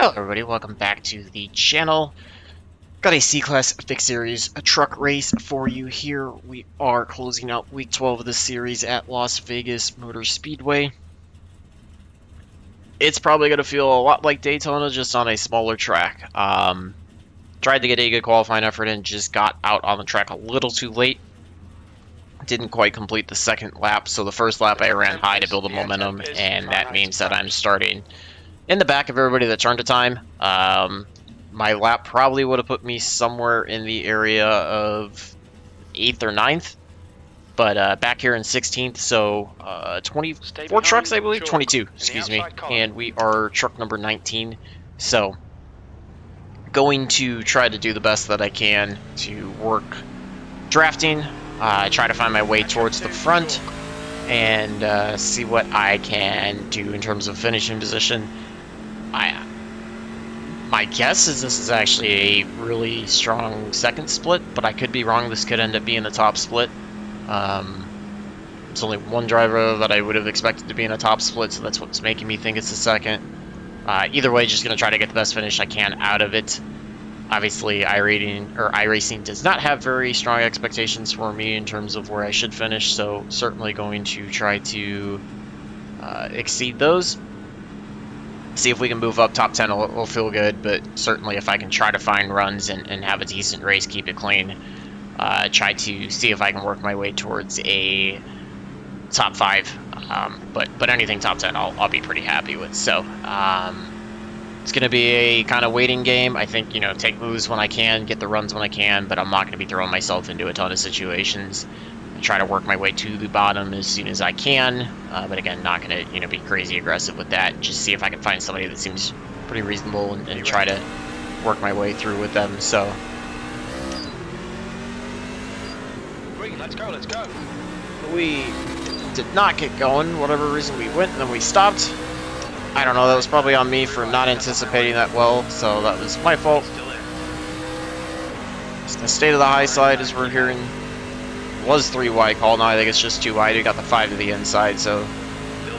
Hello everybody, welcome back to the channel. Got a C-Class Epic Series, a truck race for you here. We are closing out week 12 of the series at Las Vegas Motor Speedway. It's probably going to feel a lot like Daytona, just on a smaller track. Tried to get a good qualifying effort in, just got out on the track a little too late. Didn't quite complete the second lap, so the first lap I ran high to build the momentum, and that means that I'm starting in the back of everybody that turned to time. My lap probably would have put me somewhere in the area of 8th or 9th, but back here in 16th, so 24 trucks, I believe? 22, excuse me, and we are truck number 19, so going to try to do the best that I can to work drafting, try to find my way towards the front, and see what I can do in terms of finishing position. My guess is this is actually a really strong second split, but I could be wrong. This could end up being the top split. It's only one driver that I would have expected to be in a top split, so that's what's making me think it's the second. Either way, just going to try to get the best finish I can out of it. Obviously, iRacing does not have very strong expectations for me in terms of where I should finish, so certainly going to try to exceed those. See if we can move up. Top 10 will feel good, but certainly if I can try to find runs and have a decent race, keep it clean, try to see if I can work my way towards a top 5. But anything top 10 I'll be pretty happy with. So it's going to be a kind of waiting game. I think, you know, take moves when I can, get the runs when I can, but I'm not going to be throwing myself into a ton of situations. Try to work my way to the bottom as soon as I can, but again, not going to, you know, be crazy aggressive with that. Just see if I can find somebody that seems pretty reasonable and try to work my way through with them. So, let's go. We did not get going. Whatever reason, we went and then we stopped. I don't know. That was probably on me for not anticipating that well, so that was my fault. It's the state of the high side as we're hearing. Was 3 wide call, now I think it's just 2 wide. We got the 5 to the inside, so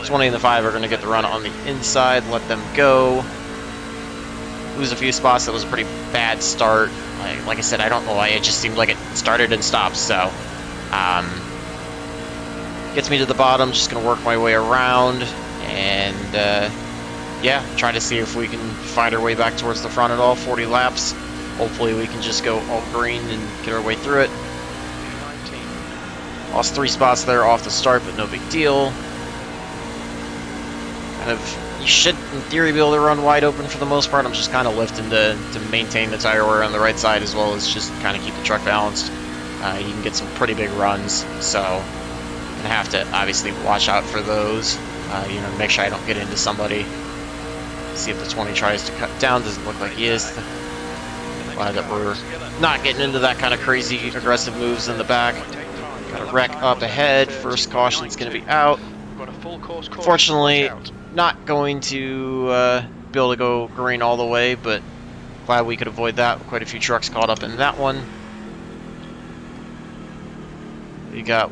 20 and the 5 are going to get the run on the inside, let them go. Lose a few spots. That was a pretty bad start. Like I said, I don't know why, it just seemed like it started and stopped, so gets me to the bottom. Just going to work my way around and yeah, try to see if we can find our way back towards the front at all. 40 laps. Hopefully we can just go all green and get our way through it. Lost 3 spots there off the start, but no big deal. Kind of, you should, in theory, be able to run wide open for the most part. I'm just kind of lifting to maintain the tire wear on the right side, as well as just kind of keep the truck balanced. You can get some pretty big runs, so I'm gonna have to obviously watch out for those. You know, make sure I don't get into somebody. See if the 20 tries to cut down. Doesn't look like he is. Glad that we're not getting into that kind of crazy aggressive moves in the back. Got a wreck up ahead. First caution's going to be out. Fortunately, not going to be able to go green all the way, but glad we could avoid that. Quite a few trucks caught up in that one. We got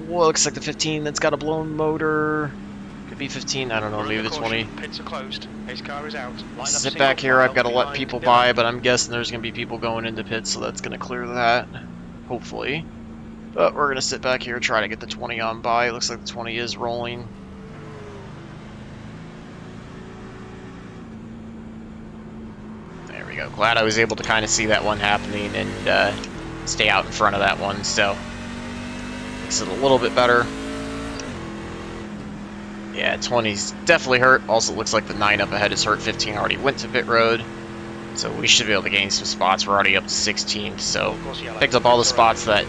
what looks like the 15 that's got a blown motor. Could be 15, I don't know, maybe the 20. Pits are closed. His car is out. Sit back here, I've got to let people by, but I'm guessing there's going to be people going into pits, so that's going to clear that, hopefully. But we're going to sit back here, try to get the 20 on by. It looks like the 20 is rolling. There we go. Glad I was able to kind of see that one happening and stay out in front of that one, so makes it a little bit better. Yeah, 20's definitely hurt. Also looks like the 9 up ahead is hurt. 15 already went to pit road. So we should be able to gain some spots. We're already up to 16th, so picked up all the spots that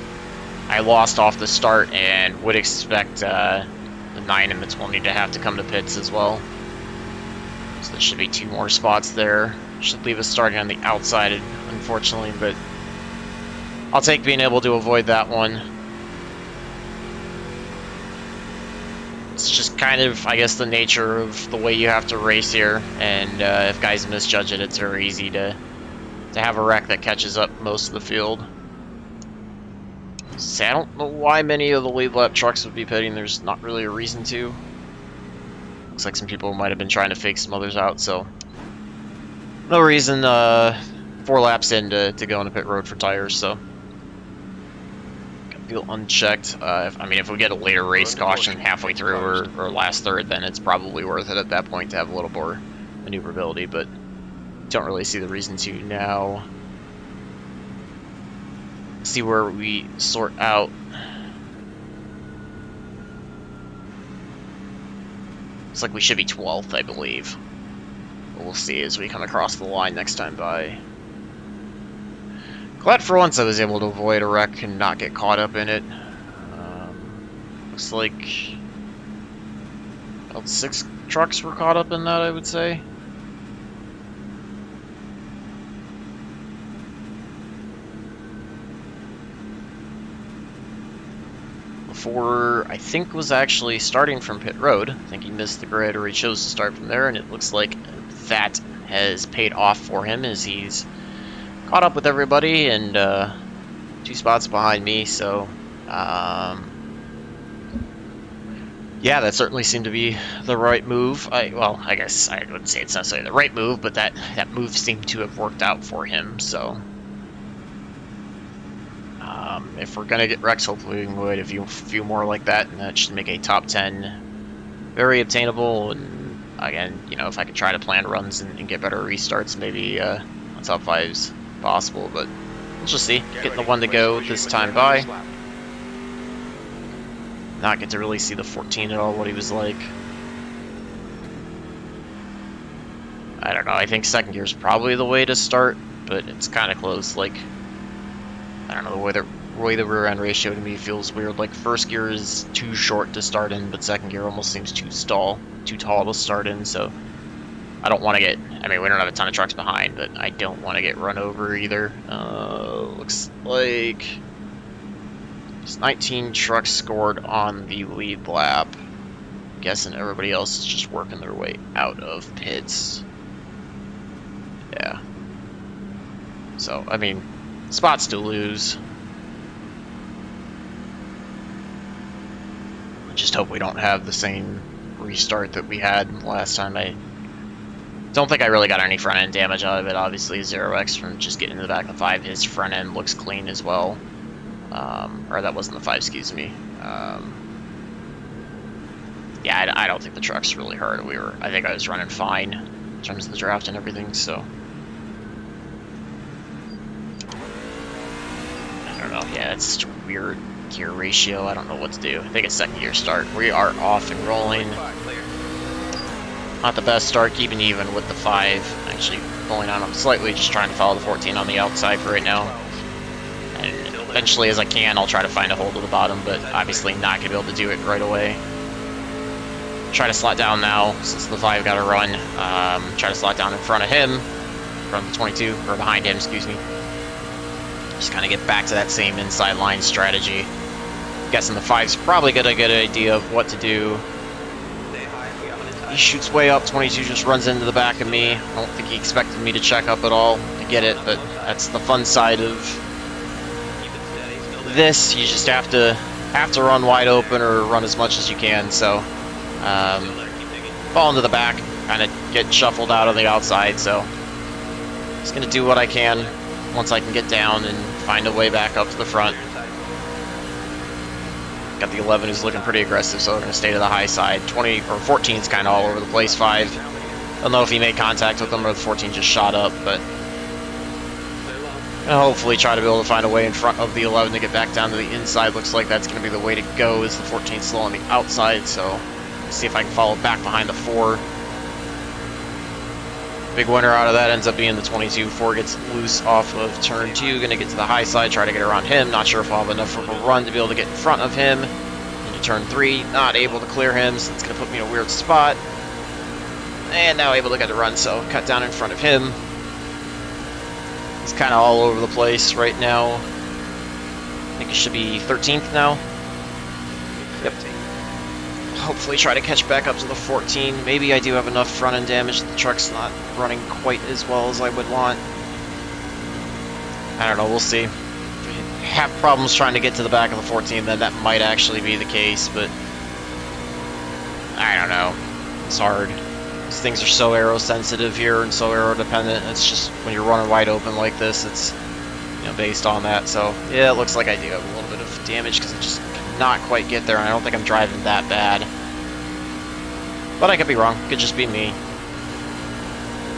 I lost off the start, and would expect the 9 and the 20 to have to come to pits as well. So there should be 2 more spots there. Should leave us starting on the outside, unfortunately, but I'll take being able to avoid that one. It's just kind of, I guess, the nature of the way you have to race here, and if guys misjudge it, it's very easy to have a wreck that catches up most of the field. So I don't know why many of the lead lap trucks would be pitting. There's not really a reason to. Looks like some people might have been trying to fake some others out, so no reason 4 laps in to go on the pit road for tires, so feel unchecked. If we get a later race caution halfway through or last third, then it's probably worth it at that point to have a little more maneuverability, but don't really see the reason to now. See where we sort out. Looks like we should be 12th, I believe. But we'll see as we come across the line next time by. Glad for once I was able to avoid a wreck and not get caught up in it. Looks like about 6 trucks were caught up in that, I would say. Before, I think, was actually starting from pit road. I think he missed the grid or he chose to start from there, and it looks like that has paid off for him as he's caught up with everybody and 2 spots behind me, so yeah, that certainly seemed to be the right move. I guess I wouldn't say it's necessarily the right move, but that move seemed to have worked out for him, so if we're gonna get wrecks, hopefully we can avoid a few more like that, and that should make a top 10 very obtainable. And again, you know, if I could try to plan runs and get better restarts, maybe a top 5's possible, but we'll just see. Getting the 1 to go this time by. Not get to really see the 14 at all, what he was like. I don't know, I think second gear is probably the way to start, but it's kind of close. Like, I don't know, the way the rear end ratio to me feels weird. Like, first gear is too short to start in, but second gear almost seems too tall to start in, so I don't want to get, I mean, we don't have a ton of trucks behind, but I don't want to get run over either. Looks like there's 19 trucks scored on the lead lap. I'm guessing everybody else is just working their way out of pits. Yeah. So, I mean, spots to lose. I just hope we don't have the same restart that we had last time. I don't think I really got any front end damage out of it. Obviously, 0x from just getting into the back of the 5. His front end looks clean as well. Or that wasn't the 5, excuse me. Yeah, I don't think the truck's really hurt. I think I was running fine in terms of the draft and everything, so. I don't know. Yeah, it's just a weird gear ratio. I don't know what to do. I think it's second gear start. We are off and rolling. Not the best start, keeping even with the 5. Actually pulling on them slightly, just trying to follow the 14 on the outside for right now. And eventually, as I can, I'll try to find a hole to the bottom, but obviously not going to be able to do it right away. Try to slot down now, since the 5 got to run. Try to slot down in front of him, from the 22, or behind him, excuse me. Just kind of get back to that same inside line strategy. Guessing the 5's probably got a good idea of what to do. He shoots way up, 22 just runs into the back of me. I don't think he expected me to check up at all to get it, but that's the fun side of this. You just have to run wide open or run as much as you can, so fall into the back, kind of get shuffled out on the outside, so just gonna do what I can once I can get down and find a way back up to the front. Got the 11 who's looking pretty aggressive, so we're going to stay to the high side. 20 or 14 is kind of all over the place. 5, I don't know if he made contact with them or the 14 just shot up, but I'll hopefully try to be able to find a way in front of the 11 to get back down to the inside. Looks like that's going to be the way to go, is the 14 slow on the outside, so let's see if I can follow back behind the 4. Big winner out of that ends up being the 22. 4 gets loose off of turn 2, going to get to the high side, try to get around him. Not sure if I'll have enough of a run to be able to get in front of him. Into turn 3, not able to clear him, so it's going to put me in a weird spot. And now able to get a run, so cut down in front of him. He's kind of all over the place right now. I think it should be 13th now. Yep. Hopefully try to catch back up to the 14. Maybe I do have enough front end damage that the truck's not running quite as well as I would want. I don't know, we'll see. If we have problems trying to get to the back of the 14, then that might actually be the case, but I don't know. It's hard. These things are so aero sensitive here and so aero dependent. It's just when you're running wide open like this, it's based on that. So yeah, it looks like I do have a little bit of damage because I just cannot quite get there, and I don't think I'm driving that bad. But I could be wrong. Could just be me.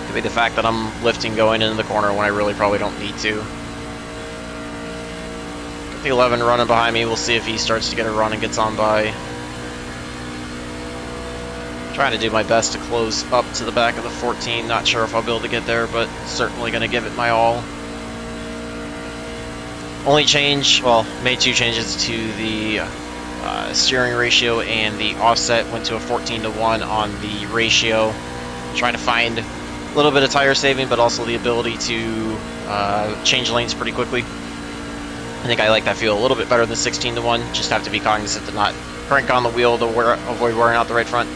Could be the fact that I'm lifting going into the corner when I really probably don't need to. Got the 11 running behind me. We'll see if he starts to get a run and gets on by. Trying to do my best to close up to the back of the 14. Not sure if I'll be able to get there, but certainly going to give it my all. Only change, well, made 2 changes to the steering ratio and the offset. Went to a 14:1 on the ratio. Trying to find a little bit of tire saving, but also the ability to change lanes pretty quickly. I think I like that feel a little bit better than 16:1. Just have to be cognizant to not crank on the wheel to avoid wearing out the right front.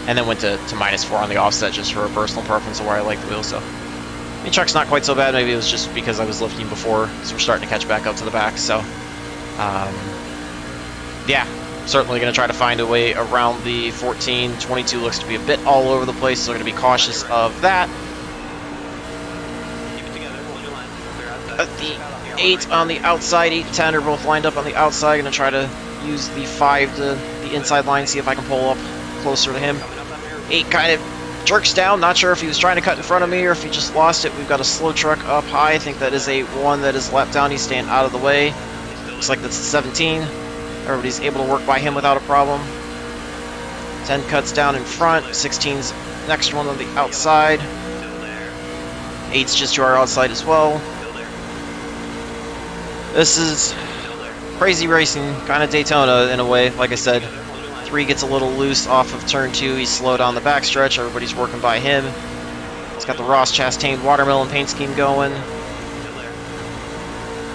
And then went to -4 on the offset just for a personal preference of where I like the wheel. So I mean, truck's not quite so bad. Maybe it was just because I was lifting before, so we're starting to catch back up to the back. So yeah, certainly going to try to find a way around the 14. 22 looks to be a bit all over the place, so we're going to be cautious of that. The 8 on the outside, 8 and 10 are both lined up on the outside. Going to try to use the 5 to the inside line, see if I can pull up closer to him. 8 kind of jerks down. Not sure if he was trying to cut in front of me or if he just lost it. We've got a slow truck up high. I think that is a 1 that is lapped down. He's staying out of the way. Looks like that's the 17. Everybody's able to work by him without a problem. 10 cuts down in front. 16's next one on the outside. 8's just to our outside as well. This is crazy racing, kind of Daytona in a way. Like I said, 3 gets a little loose off of turn 2. He's slow down the backstretch. Everybody's working by him. He's got the Ross Chastain watermelon paint scheme going.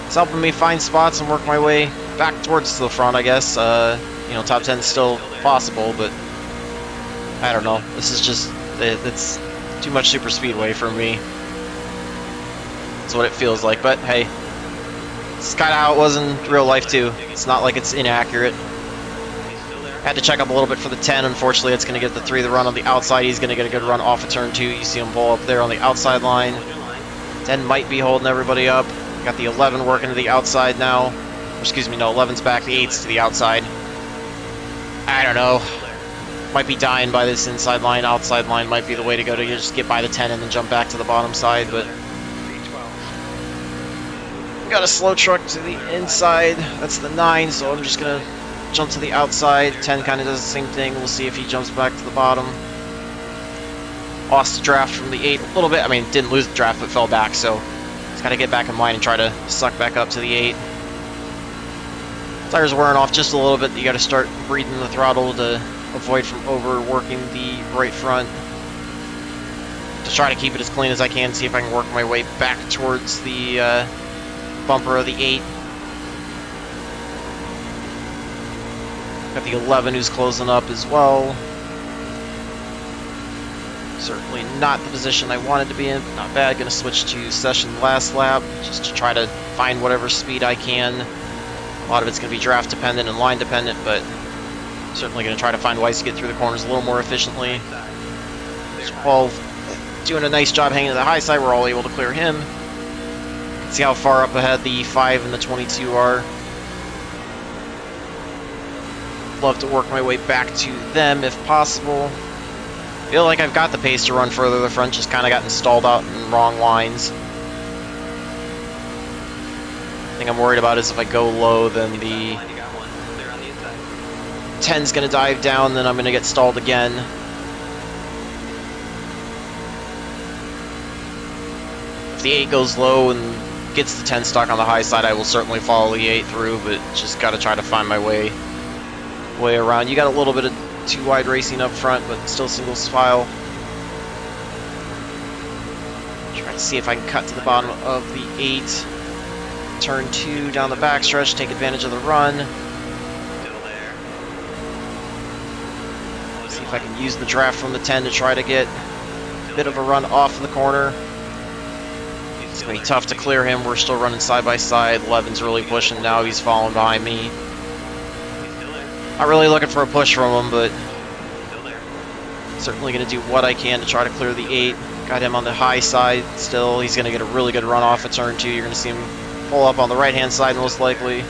It's helping me find spots and work my way back towards the front, I guess. Top 10 is still possible, but I don't know. This is just, it's too much super speedway for me. That's what it feels like, but hey, it's kind of how it was in real life too. It's not like it's inaccurate. Had to check up a little bit for the 10. Unfortunately, it's going to get the 3 the run on the outside. He's going to get a good run off of turn 2. You see him pull up there on the outside line. 10 might be holding everybody up. Got the 11 working to the outside now. Or, excuse me, no, 11's back. The 8's to the outside. I don't know. Might be dying by this inside line. Outside line might be the way to go to just get by the 10 and then jump back to the bottom side. But got a slow truck to the inside. That's the 9, so I'm just going to jump to the outside. 10 kind of does the same thing. We'll see if he jumps back to the bottom. Lost the draft from the 8 a little bit. I mean, didn't lose the draft, but fell back, so he's got to get back in line and try to suck back up to the 8. Tires wearing off just a little bit. You got to start breathing the throttle to avoid from overworking the right front. To try to keep it as clean as I can, see if I can work my way back towards the bumper of the 8. Got the 11 who's closing up as well. Certainly not the position I wanted to be in. Not bad. Going to switch to session last lap just to try to find whatever speed I can. A lot of it's going to be draft dependent and line dependent, but certainly going to try to find ways to get through the corners a little more efficiently. Paul doing a nice job hanging to the high side. We're all able to clear him. See how far up ahead the 5 and the 22 are. Love to work my way back to them if possible. Feel like I've got the pace to run further to the front, just kind of got installed out in wrong lines. The thing I'm worried about is if I go low, then the 10's going to dive down, then I'm going to get stalled again. If the 8 goes low and gets the 10 stuck on the high side, I will certainly follow the 8 through, but just got to try to find my way around. You got a little bit of too wide racing up front, but still single file. Try to see if I can cut to the bottom of the 8. Turn 2 down the backstretch, take advantage of the run. See if I can use the draft from the 10 to try to get a bit of a run off of the corner. It's going to be tough to clear him. We're still running side by side. 11's really pushing now. He's following behind me. Not really looking for a push from him, but certainly going to do what I can to try to clear the 8. Got him on the high side still. He's going to get a really good run off at turn 2. You're going to see him pull up on the right-hand side most likely.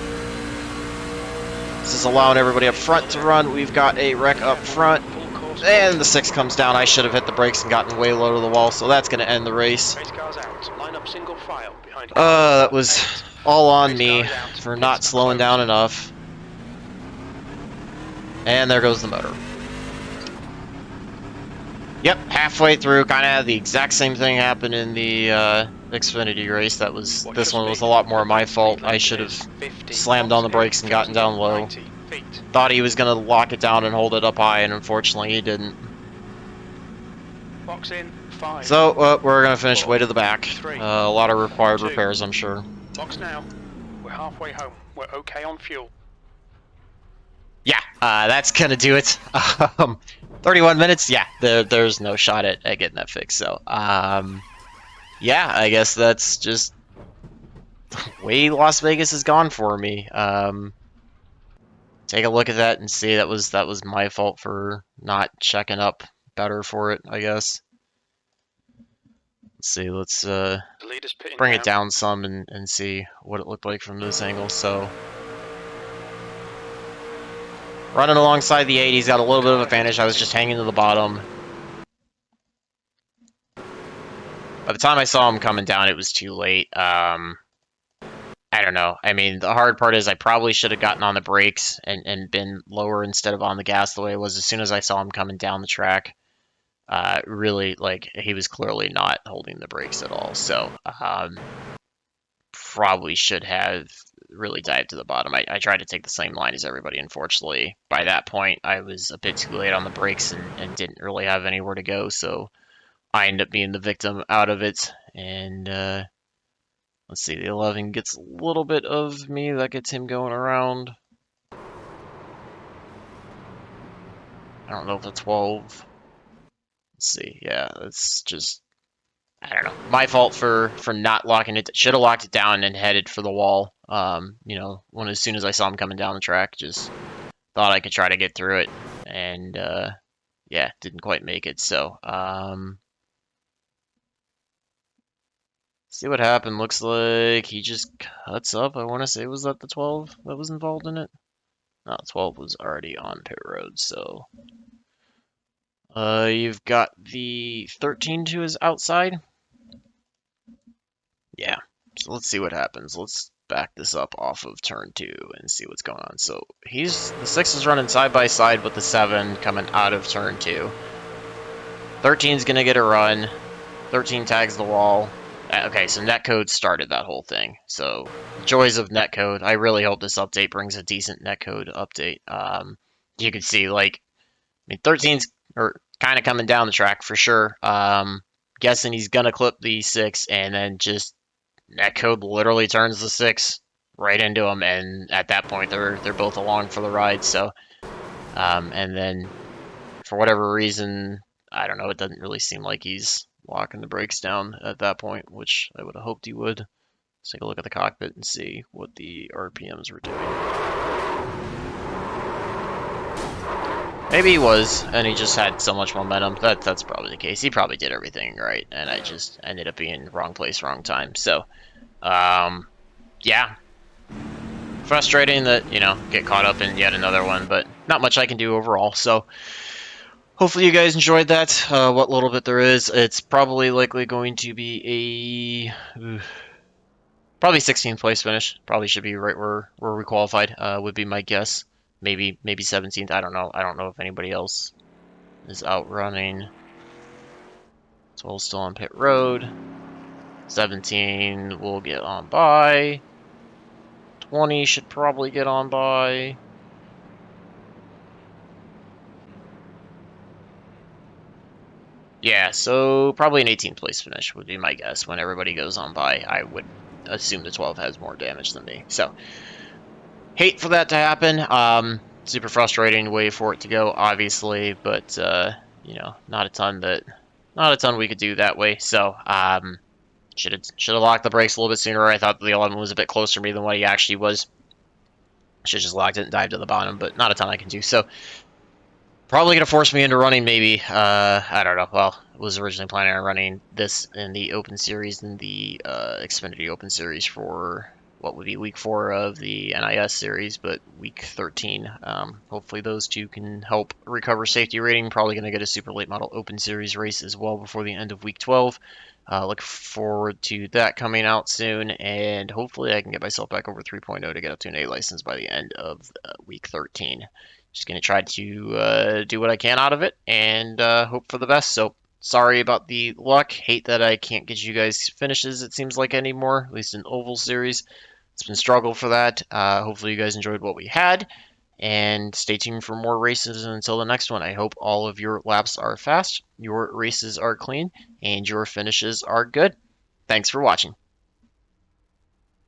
This is allowing everybody up front to run. We've got a wreck up front. And the 6 comes down. I should have hit the brakes and gotten way low to the wall, so that's going to end the race. That was all on me for not slowing down enough. And there goes the motor. Yep, halfway through, kind of had the exact same thing happen in the Xfinity race. This one was a lot more my fault. I should have slammed on the brakes and gotten down low. Thought he was going to lock it down and hold it up high, and unfortunately he didn't. Box in, 5. So, we're going to finish way to the back. A lot of required repairs, I'm sure. Box now. We're halfway home. We're okay on fuel. Yeah, that's going to do it. 31 minutes? Yeah, there's no shot at getting that fixed. So, yeah, I guess that's just the way Las Vegas has gone for me. Take a look at that and see that was my fault for not checking up better for it, I guess. Let's see, let's bring it down some and see what it looked like from this angle. So, running alongside the 8, he's got a little bit of advantage. I was just hanging to the bottom. By the time I saw him coming down, it was too late. I don't know. I mean, the hard part is I probably should have gotten on the brakes and been lower instead of on the gas the way it was. As soon as I saw him coming down the track, really, like, he was clearly not holding the brakes at all. So, probably should have really dived to the bottom. I tried to take the same line as everybody. Unfortunately, by that point, I was a bit too late on the brakes and didn't really have anywhere to go. So, I ended up being the victim out of it. And, let's see, the 11 gets a little bit of me. That gets him going around. I don't know if the 12. Let's see. Yeah, it's just, I don't know. My fault for not locking it. Should have locked it down and headed for the wall. You know, as soon as I saw him coming down the track, just thought I could try to get through it. And, yeah, didn't quite make it. So, see what happened. Looks like he just cuts up. I want to say, was that the 12 that was involved in it? No, 12 was already on pit road, so. You've got the 13 to his outside. Yeah, so let's see what happens. Let's back this up off of turn 2 and see what's going on. So the 6 is running side by side with the 7 coming out of turn 2. 13's gonna get a run. 13 tags the wall. Okay, so netcode started that whole thing. So, joys of netcode. I really hope this update brings a decent netcode update. You can see, like, I mean, 13's kind of coming down the track for sure. Guessing he's gonna clip the 6, and then just netcode literally turns the 6 right into him, and at that point they're both along for the ride. So, and then for whatever reason, I don't know. It doesn't really seem like he's locking the brakes down at that point, which I would have hoped he would. Let's take a look at the cockpit and see what the RPMs were doing. Maybe he was, and he just had so much momentum. That's probably the case. He probably did everything right, and I just ended up being wrong place, wrong time. So, yeah. Frustrating that, you know, get caught up in yet another one, but not much I can do overall. So, hopefully you guys enjoyed that, what little bit there is. It's probably likely going to be probably 16th place finish. Probably should be right where we qualified, would be my guess. Maybe 17th, I don't know. I don't know if anybody else is out running. 12 still on pit road. 17 will get on by. 20 should probably get on by. Yeah, so probably an 18th place finish would be my guess. When everybody goes on by, I would assume the 12 has more damage than me. So, hate for that to happen. Super frustrating way for it to go, obviously, but you know, not a ton we could do that way. So, should have locked the brakes a little bit sooner. I thought the 11 was a bit closer to me than what he actually was. Should have just locked it and dived to the bottom, but not a ton I can do. So, Probably going to force me into running maybe. I don't know. Well, I was originally planning on running this in the Open Series and the Xfinity Open Series for what would be week 4 of the NIS series, but week 13. Hopefully those two can help recover safety rating. Probably going to get a super late model Open Series race as well before the end of week 12. Look forward to that coming out soon, and hopefully I can get myself back over 3.0 to get up to an A license by the end of week 13. Just going to try to do what I can out of it and hope for the best. So sorry about the luck. Hate that I can't get you guys finishes, it seems like, anymore, at least in Oval Series. It's been a struggle for that. Hopefully you guys enjoyed what we had. And stay tuned for more races until the next one. I hope all of your laps are fast, your races are clean, and your finishes are good. Thanks for watching.